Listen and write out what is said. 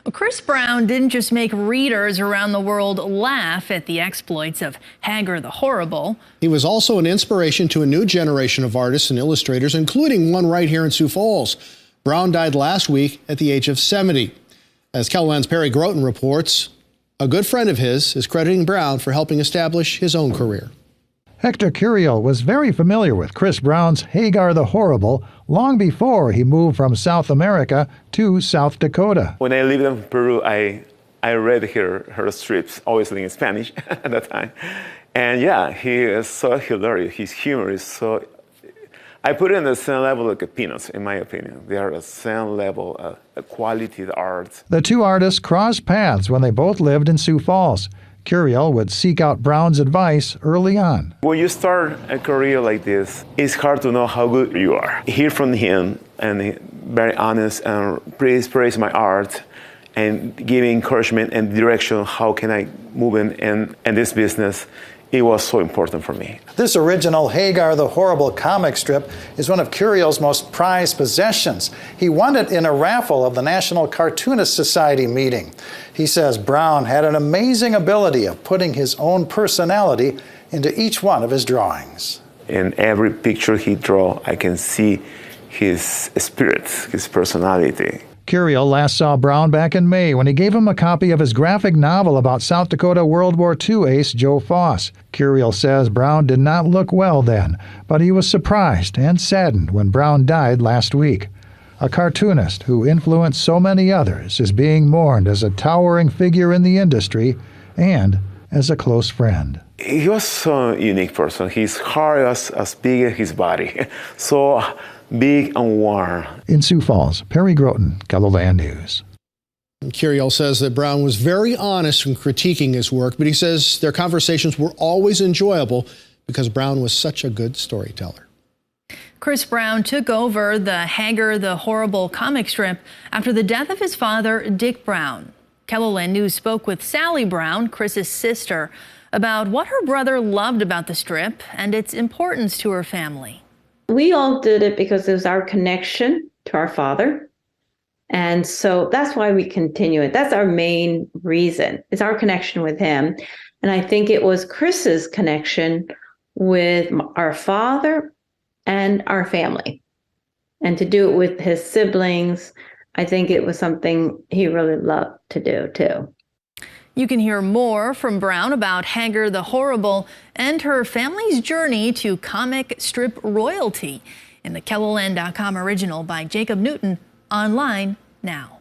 Well, Chris Browne didn't just make readers around the world laugh at the exploits of Hagar the Horrible. He was also an inspiration to a new generation of artists and illustrators, including one right here in Sioux Falls. Browne died last week at the age of 70. As KELOLAND's Perry Groten reports, a good friend of his is crediting Browne for helping establish his own career. Hector Curiel was very familiar with Chris Browne's Hagar the Horrible long before he moved from South America to South Dakota. When I lived in Peru, I read her strips, obviously in Spanish at that time. And yeah, he is so hilarious. His humor is so... I put it on the same level like Peanuts, in my opinion. They are the same level of quality of art. The two artists crossed paths when they both lived in Sioux Falls. Curiel would seek out Browne's advice early on. When you start a career like this, it's hard to know how good you are. Hear from him, and he, very honest, and praise my art, and give encouragement and direction. How can I move in this business? It was so important for me. This original Hagar the Horrible comic strip is one of Curiel's most prized possessions. He won it in a raffle of the National Cartoonist Society meeting. He says Browne had an amazing ability of putting his own personality into each one of his drawings. In every picture he draw, I can see his spirit, his personality. Curiel last saw Browne back in May when he gave him a copy of his graphic novel about South Dakota World War II ace Joe Foss. Curiel says Browne did not look well then, but he was surprised and saddened when Browne died last week. A cartoonist who influenced so many others is being mourned as a towering figure in the industry and as a close friend. He was so unique person. His heart was as big as his body. So big and warm. In Sioux Falls, Perry Groten, KELOLAND News. Curiel says that Browne was very honest in critiquing his work, but he says their conversations were always enjoyable because Browne was such a good storyteller. Chris Browne took over the Hagar the Horrible comic strip after the death of his father, Dick Browne. KELOLAND News spoke with Sally Browne, Chris's sister, about what her brother loved about the strip and its importance to her family. We all did it because it was our connection to our father. And so that's why we continue it. That's our main reason. It's our connection with him. And I think it was Chris's connection with our father and our family. And to do it with his siblings, I think it was something he really loved to do too. You can hear more from Browne about Hagar the Horrible and her family's journey to comic strip royalty in the KELOLAND.com original by Jacob Newton, online now.